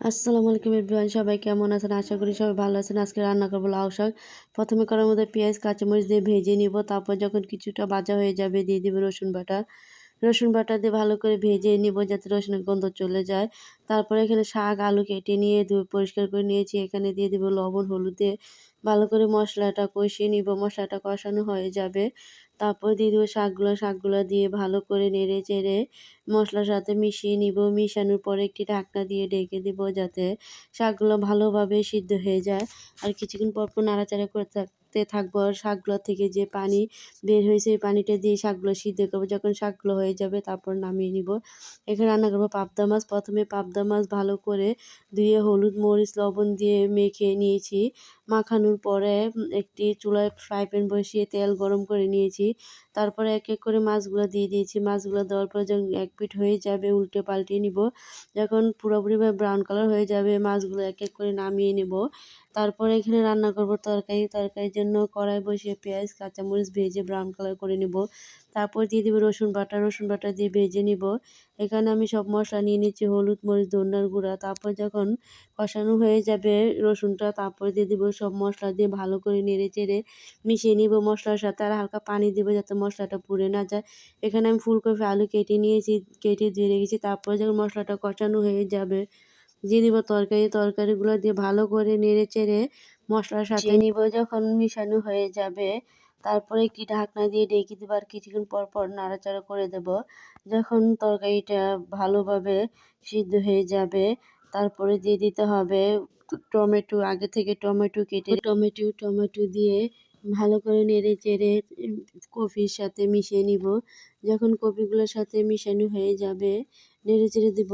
আসসালামু আলাইকুম এভরিওয়ান, সবাই কেমন আছেন? আশা করি সবাই ভালো আছেন। আজকে রান্না করব লাউ শাক। প্রথমে কড়াইয়ের মধ্যে পেঁয়াজ, কাঁচামরিচ দিয়ে ভেজে নিব। তারপর যখন কিছুটা ভাজা হয়ে যাবে দিয়ে দিব রসুন বাটা। রসুন বাটা দিয়ে ভালো করে ভেজে নিব যাতে রসুনের গন্ধ চলে যায়। তারপরে এখানে শাক, আলু কেটে নিয়ে ধুয়ে পরিষ্কার করে নিয়েছি। এখানে দিয়ে দিব লবণ, হলুদ দিয়ে ভালো করে মশলাটা কষিয়ে নিব। মশলাটা কষানো হয়ে যাবে। তারপর দিয়ে দিব শাকগুলা দিয়ে ভালো করে নেড়ে চেড়ে মশলার সাথে মিশিয়ে নিব। মিশানোর পরে একটি ঢাকনা দিয়ে ঢেকে দিব যাতে শাকগুলো ভালোভাবে সিদ্ধ হয়ে যায়। আর কিছুক্ষণ পর নাড়াচাড়া করে থাকতে থাকবো। আর শাকগুলো থেকে যে পানি বের হয়েছে এই পানিটা দিয়ে শাকগুলো সিদ্ধ করবো। যখন শাকগুলো হয়ে যাবে তারপর নামিয়ে নিব। এখানে রান্না করবো পাবদা মাছ। প্রথমে পাবদা মাছ ভালো করে ধুয়ে হলুদ, মরিচ, লবণ দিয়ে মেখে নিয়েছি। মাখানোর পরে একটি চুলায় ফ্রাই প্যান বসিয়ে তেল গরম করে নিয়েছি। তারপরে এক এক করে মাছগুলো দিয়ে দিয়েছি। মাছগুলো দেওয়ার পর যখন এক পিঠ হয়ে যাবে উল্টে পাল্টে নিব। যখন পুরোপুরিভাবে ব্রাউন কালার হয়ে যাবে মাছগুলো এক এক করে নামিয়ে নেব। তারপরে এখানে রান্না করব তরকারি। তরকারির জন্য কড়াই বসিয়ে পেঁয়াজ, কাঁচামরিচ ভেজে ব্রাউন কালার করে নেব। তারপর দিয়ে দিব রসুন বাটা। রসুন বাটা দিয়ে ভেজে নিব। এখানে আমি সব মশলা নিয়ে নিচ্ছি হলুদ, মরিচ, ধনিয়ার গুঁড়া। তারপর যখন কষানো হয়ে যাবে রসুনটা তারপর দিয়ে দিব সব মশলা দিয়ে ভালো করে নেড়ে চেড়ে মিশিয়ে নিব মশলার সাথে। আর হালকা পানি দিব যাতে মশলাটা পুড়ে না যায়। এখানে আমি ফুলকপি, আলু কেটে নিয়েছি, কেটে ধুয়ে রেখেছি। তারপর যখন মশলাটা কষানো হয়ে যাবে দিয়ে দিব তরকারিগুলো দিয়ে ভালো করে নেড়ে চেড়ে মশলার সাথে নিব। যখন মিশানো হয়ে যাবে তারপরে একটি ঢাকনা দিয়ে ঢেকে দেবো আর কিছুক্ষণ পর নাড়াচাড়া করে দেব। যখন তরকারিটা ভালোভাবে সিদ্ধ হয়ে যাবে তারপরে দিয়ে দিতে হবে টমেটো। আগে থেকে টমেটো কেটে টমেটো দিয়ে ভালো করে নেড়ে চেড়ে কফির সাথে মিশিয়ে নিব। যখন কপিগুলোর সাথে মিশানো হয়ে যাবে নেড়ে চেড়ে দিব।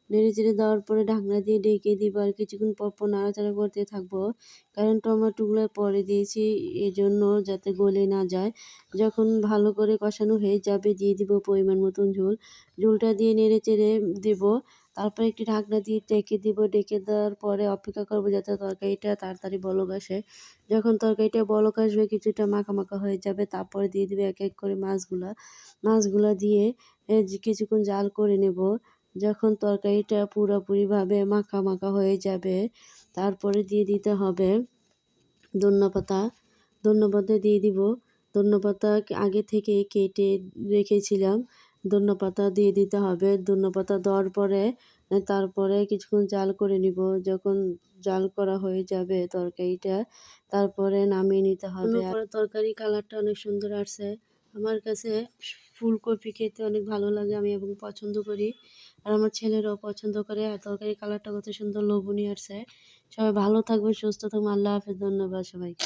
নেড়ে চেড়ে দেওয়ার পরে ঢাকনা দিয়ে ঢেকে দিব আর কিছুক্ষণ পর নাড়াচাড়া করতে থাকবো। কারণ টমেটোগুলো পরে দিয়েছি এজন্য যাতে গলে না যায়। যখন ভালো করে কষানো হয়ে যাবে দিয়ে দিব পরিমাণ মতন ঝোল। ঝোলটা দিয়ে নেড়ে চেড়ে দিব। তারপর একটি ঢাকনা দিয়ে ঢেকে দিব। ঢেকে দেওয়ার পরে অপেক্ষা করবো যাতে তরকারিটা তাড়াতাড়ি বলক আসে। যখন তরকারিটা বলক আসবে কিছুটা মাখা মাখা হয়ে যাবে তারপরে দিয়ে দিবে এক এক করে মাছগুলা দিয়ে কিছুক্ষণ জাল করে নেব। যখন তরকারিটা পুরোপুরিভাবে মাখা মাখা হয়ে যাবে তারপরে দিয়ে দিতে হবে ধন্যপাতা। ধন্যপাতা দিয়ে দিব। ধন্যপাতা আগে থেকে কেটে রেখেছিলাম। ধন্যপাতা দিয়ে দিতে হবে। ধন্যপাতা দেওয়ার পরে তারপরে কিছুক্ষণ জাল করে নিব। যখন জাল করা হয়ে যাবে তরকারিটা তারপরে নামিয়ে নিতে হবে। আর তরকারি কালারটা অনেক সুন্দর আসছে। আমার কাছে ফুলকপি খেতে অনেক ভালো লাগে আমি এবং পছন্দ করি। আর আমার ছেলেরাও পছন্দ করে। আর তরকারির কালারটা কত সুন্দর লোভনীয় আসছে। সবাই ভালো থাকবেন, সুস্থ থাকবেন। আল্লাহ হাফেজ। ধন্যবাদ সবাইকে।